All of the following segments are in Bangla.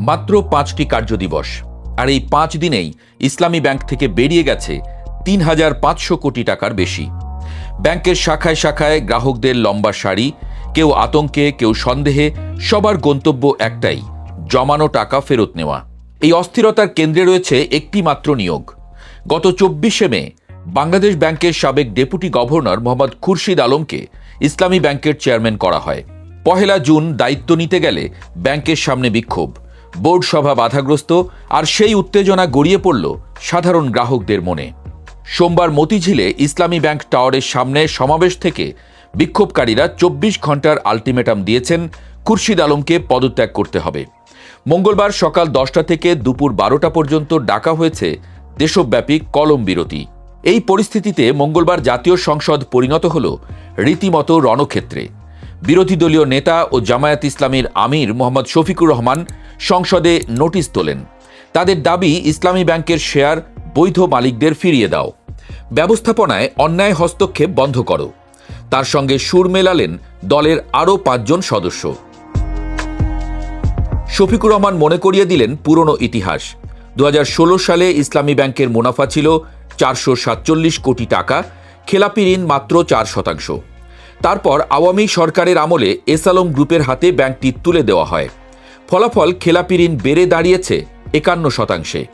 মাত্র 5টি কার্যদিবস, আর এই 5 দিনেই ইসলামী ব্যাংক থেকে বেরিয়ে গেছে 3,500 কোটি টাকার বেশি। ব্যাংকের শাখায় শাখায় গ্রাহকদের লম্বা সারি, কেউ আতঙ্কে, কেউ সন্দেহে, সবার গন্তব্য একটাই, জমানো টাকা ফেরত নেওয়া। এই অস্থিরতার কেন্দ্রে রয়েছে একটি মাত্র নিয়োগ। গত 24শে মে বাংলাদেশ ব্যাংকের সাবেক ডেপুটি গভর্নর মোহাম্মদ খুরশিদ আলমকে ইসলামী ব্যাংকের চেয়ারম্যান করা হয়। 1 জুন দায়িত্ব নিতে গেলে ব্যাংকের সামনে বিক্ষোভ, বোর্ড সভা বাধাগ্রস্ত, আর সেই উত্তেজনা গড়িয়ে পড়ল সাধারণ গ্রাহকদের মনে। সোমবার মতিঝিলে ইসলামী ব্যাংক টাওয়ারের সামনে সমাবেশ থেকে বিক্ষোভকারীরা 24 ঘন্টার আলটিমেটাম দিয়েছেন খুরশিদ আলমকে পদত্যাগ করতে হবে। মঙ্গলবার সকাল 10টা থেকে দুপুর 12টা পর্যন্ত ডাকা হয়েছে দেশব্যাপী কলম বিরতি। এই পরিস্থিতিতে মঙ্গলবার জাতীয় সংসদ পরিণত হল রীতিমতো রণক্ষেত্রে। বিরোধী দলীয় নেতা ও জামায়াত ইসলামীর আমির মোহাম্মদ শফিকুর রহমান সংসদে নোটিশ তোলেন। তাদের দাবি, ইসলামী ব্যাংকের শেয়ার বৈধ মালিকদের ফিরিয়ে দাও, ব্যবস্থাপনায় অন্যায় হস্তক্ষেপ বন্ধ করো। তার সঙ্গে সুর মেলালেন দলের আরও 5 জন সদস্য। শফিকুর রহমান মনে করিয়ে দিলেন পুরনো ইতিহাস। 2016 সালে ইসলামী ব্যাংকের মুনাফা ছিল 447 কোটি টাকা, খেলাপি ঋণ মাত্র 4%। তারপর আওয়ামী সরকারের আমলে এস আলম গ্রুপের হাতে ব্যাংকটি তুলে দেওয়া হয়। ফলাফল, খেলাপি ঋণ বেড়ে দাঁড়িয়েছে 51%।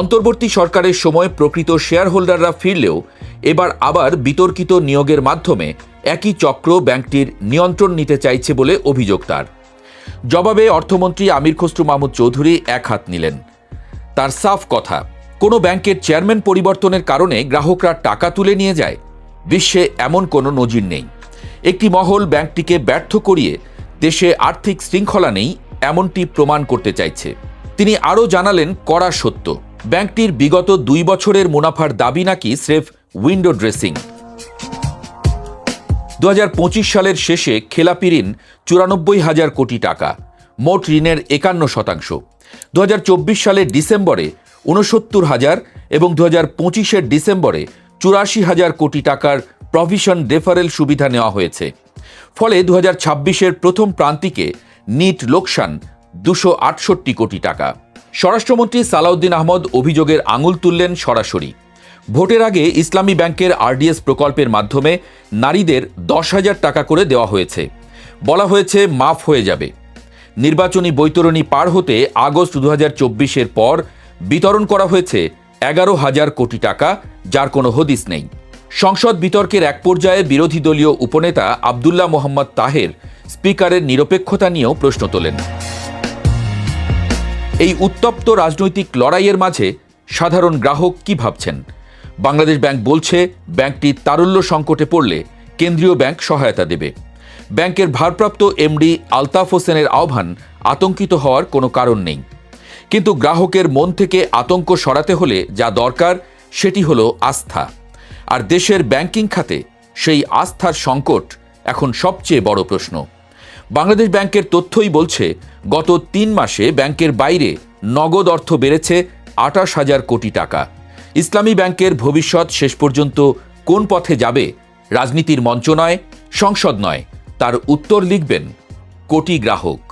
অন্তর্বর্তী সরকারের সময় প্রকৃত শেয়ার হোল্ডাররা ফিরলেও এবার আবার বিতর্কিত নিয়োগের মাধ্যমে একই চক্র ব্যাংকটির নিয়ন্ত্রণ নিতে চাইছে বলে অভিযোগ তার। জবাবে অর্থমন্ত্রী আমির খসরু মাহমুদ চৌধুরী এক হাত নিলেন। তার সাফ কথা, কোনো ব্যাংকের চেয়ারম্যান পরিবর্তনের কারণে গ্রাহকরা টাকা তুলে নিয়ে যায়, বিশ্বে এমন কোনো নজির নেই। একটি মহল ব্যাংকটিকে ব্যর্থ করিয়ে দেশে আর্থিক শৃঙ্খলা নেই এমনটি প্রমাণ করতে চাইছে। তিনি আরও জানালেন, কড়া সত্য, ব্যাংকটির বিগত 2 বছরের মুনাফার দাবি নাকি স্রেফ উইন্ডো ড্রেসিং। 2025 সালের শেষে খেলাপি ঋণ 94,000 কোটি টাকা, মোট ঋণের 51%। 2024 সালের ডিসেম্বরে 69,000 এবং 2025-এর ডিসেম্বরে 84,000 কোটি টাকার প্রভিশন ডেফারেল সুবিধা নেওয়া হয়েছে। ফলে 2026-এর প্রথম প্রান্তিকে নিট লোকসান 268 কোটি টাকা। স্বরাষ্ট্রমন্ত্রী সালাউদ্দিন আহমদ অভিযোগের আঙুল তুললেন সরাসরি। ভোটের আগে ইসলামী ব্যাংকের আরডিএস প্রকল্পের মাধ্যমে নারীদের 10,000 টাকা করে দেওয়া হয়েছে। বলা হয়েছে মাফ হয়ে যাবে। নির্বাচনী বৈতরণী পার হতে আগস্ট 2024-এর পর বিতরণ করা হয়েছে 11,000 কোটি টাকা, যার কোনো হদিস নেই। সংসদ বিতর্কের এক পর্যায়ে বিরোধী দলীয় উপনেতা আবদুল্লাহ মোহাম্মদ তাহের স্পিকারের নিরপেক্ষতা নিয়েও প্রশ্ন তোলেন। এই উত্তপ্ত রাজনৈতিক লড়াইয়ের মাঝে সাধারণ গ্রাহক কি ভাবছেন? বাংলাদেশ ব্যাংক বলছে, ব্যাংকটি তারল্য সংকটে পড়লে কেন্দ্রীয় ব্যাংক সহায়তা দেবে। ব্যাংকের ভারপ্রাপ্ত এমডি আলতাফ হোসেনের আহ্বান, আতঙ্কিত হওয়ার কোনো কারণ নেই। কিন্তু গ্রাহকের মন থেকে আতঙ্ক সরাতে হলে যা দরকার সেটি হলো আস্থা। আর দেশের ব্যাংকিং খাতে সেই আস্থার সংকট এখন সবচেয়ে বড় প্রশ্ন। বাংলাদেশ ব্যাংকের তথ্যই বলছে, গত 3 মাসে ব্যাংকের বাইরে নগদ অর্থ বেড়েছে 28,000 কোটি টাকা। ইসলামী ব্যাংকের ভবিষ্যৎ শেষ পর্যন্ত কোন পথে যাবে? রাজনীতির মঞ্চ নয়, সংসদ নয়, তার উত্তর লিখবেন কোটি গ্রাহক।